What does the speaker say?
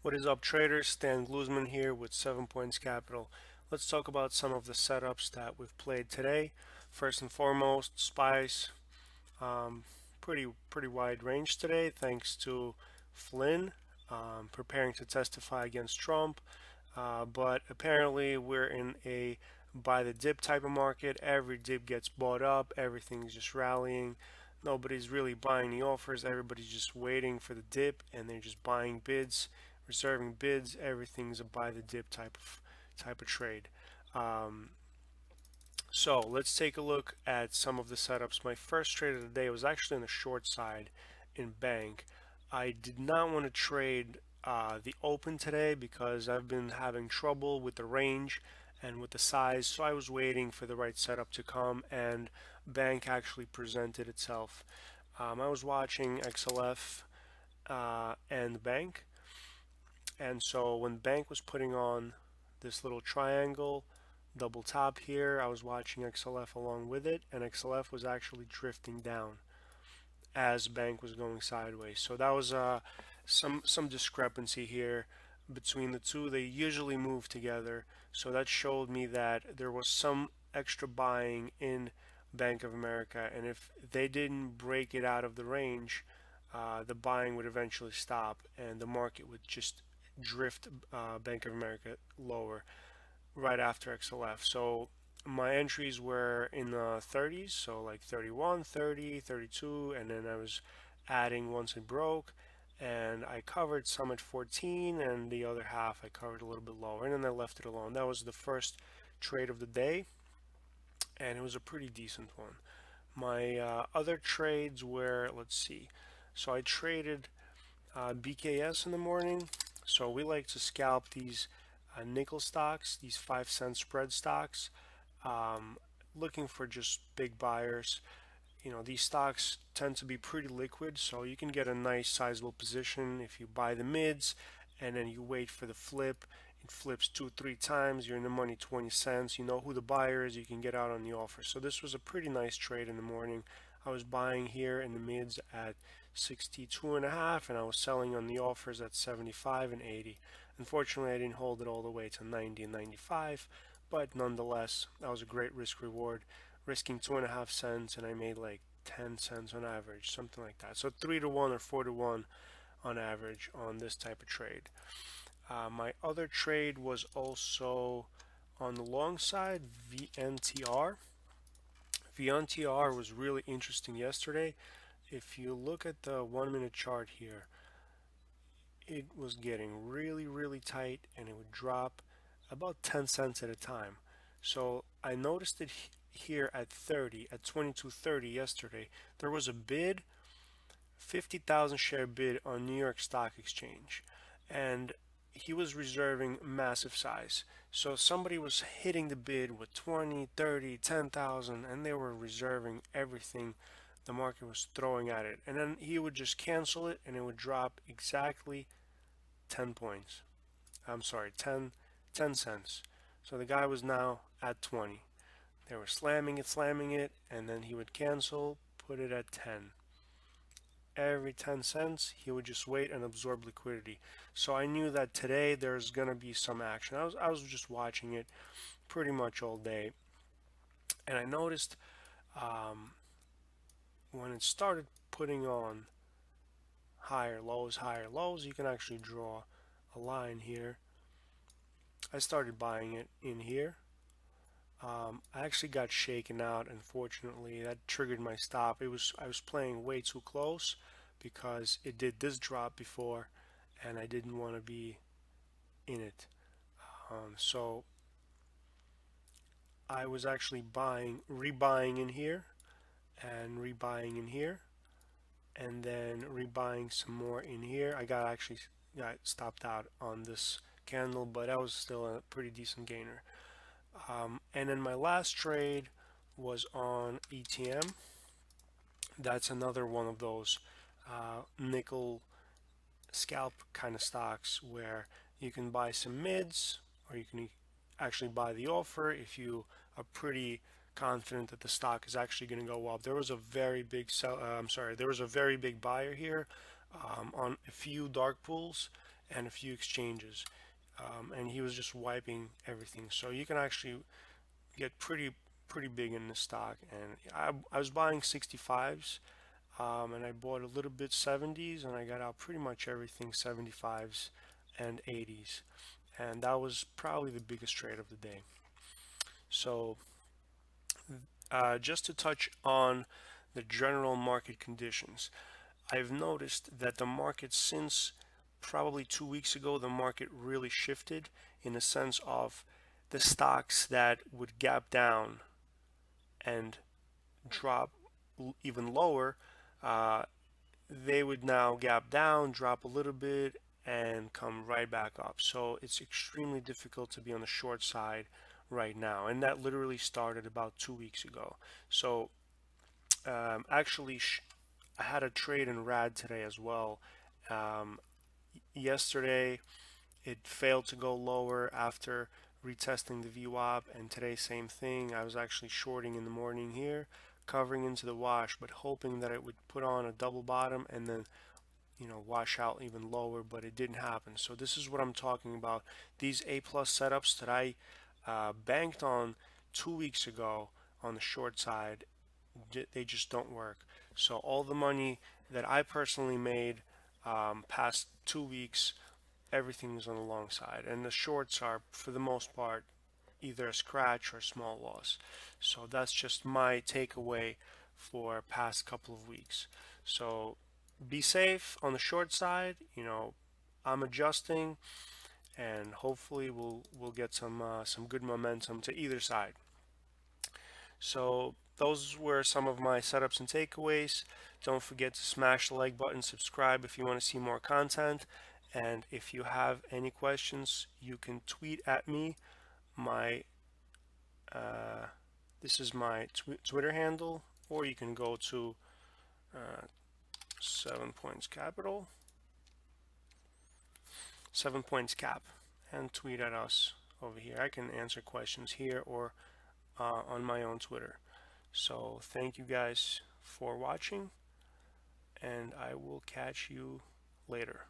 What is up, traders? Stan Gluzman here with 7 Points Capital. Let's talk about some of the setups that we've played today. First and foremost, Spice. Um, pretty wide range today, thanks to Flynn preparing to testify against Trump. But apparently, we're in a buy the dip type of market. Every dip gets bought up. Everything's just rallying. Nobody's really buying the offers. Everybody's just waiting for the dip, and they're just buying bids, reserving bids. Everything's a buy the dip type of trade. Um, so let's take a look at some of the setups. My first trade of the day was actually on the short side in bank. I did not want to trade the open today because I've been having trouble with the range and with the size, so I was waiting for the right setup to come, and bank actually presented itself. I was watching XLF and bank, and so when bank was putting on this little triangle double top here, I was watching XLF along with it, and XLF was actually drifting down as bank was going sideways. So that was some discrepancy here between the two. They usually move together, so that showed me that there was some extra buying in Bank of America, and if they didn't break it out of the range, the buying would eventually stop, and the market would just drift Bank of America lower right after XLF. So my entries were in the 30s, so like 31, 30, 32, and then I was adding once it broke, and I covered some at 14, and the other half I covered a little bit lower, and then I left it alone. That was the first trade of the day, and it was a pretty decent one. My other trades were, let's see, so I traded BKS in the morning. So we like to scalp these nickel stocks, these 5 cent spread stocks, um, looking for just big buyers. You know, these stocks tend to be pretty liquid, so you can get a nice sizable position if you buy the mids and then you wait for the flip. It flips 2 3 times, you're in the money 20 cents, you know who the buyer is, you can get out on the offer. So this was a pretty nice trade in the morning. I was buying here in the mids at 62 and a half, and I was selling on the offers at 75 and 80. Unfortunately, I didn't hold it all the way to 90 and 95, but nonetheless, that was a great risk reward, risking 2.5 cents, and I made like 10 cents on average, something like that. So 3 to 1 or 4 to 1 on average on this type of trade. My other trade was also on the long side, VNTR. VNTR was really interesting yesterday. If you look at the 1 minute chart here, it was getting really tight, and it would drop about 10 cents at a time. So I noticed it here at 30, at 22.30 yesterday. There was a bid, 50,000 share bid on New York Stock Exchange, and he was reserving massive size. So somebody was hitting the bid with 20, 30, 10,000, and they were reserving everything the market was throwing at it. And then he would just cancel it, and it would drop exactly 10 points. I'm sorry, 10 cents. So the guy was now at 20. They were slamming it, and then he would cancel, put it at 10. Every 10 cents, he would just wait and absorb liquidity. So I knew that today there's going to be some action. I was just watching it pretty much all day, and I noticed when it started putting on higher lows, you can actually draw a line here. I started buying it in here. I actually got shaken out. Unfortunately, that triggered my stop. I was playing way too close because it did this drop before, and I didn't want to be in it. So I was actually rebuying in here, and rebuying in here, and then rebuying some more in here. I got stopped out on this candle, but that was still a pretty decent gainer. And then my last trade was on ETM. That's another one of those nickel scalp kind of stocks where you can buy some mids, or you can actually buy the offer if you are pretty confident that the stock is actually going to go up. There was a very big there was a very big buyer here on a few dark pools, and a few exchanges, and he was just wiping everything. So you can actually get pretty big in the stock. And I was buying 65s, and I bought a little bit 70s, and I got out pretty much everything 75s and 80s, and that was probably the biggest trade of the day. So just to touch on the general market conditions, I've noticed that the market since probably 2 weeks ago, the market really shifted in the sense of the stocks that would gap down and drop even lower, uh, they would now gap down, drop a little bit, and come right back up. So it's extremely difficult to be on the short side right now, and that literally started about 2 weeks ago. So actually, I had a trade in RAD today as well. Um, Yesterday, it failed to go lower after retesting the VWAP, and today same thing. I was actually shorting in the morning here, covering into the wash, but hoping that it would put on a double bottom and then wash out even lower, but it didn't happen. So this is what I'm talking about. These A plus setups that I banked on 2 weeks ago on the short side, they just don't work. So all the money that I personally made past 2 weeks, everything is on the long side, and the shorts are for the most part either a scratch or a small loss. So that's just my takeaway for past couple of weeks. So be safe on the short side. I'm adjusting, and hopefully we'll get some good momentum to either side. So those were some of my setups and takeaways. Don't forget to smash the like button, subscribe if you want to see more content, and if you have any questions, you can tweet at me. My This is my Twitter handle, or you can go to 7 Points Capital, 7 Points Cap, and tweet at us over here. I can answer questions here or on my own Twitter. So thank you guys for watching, and I will catch you later.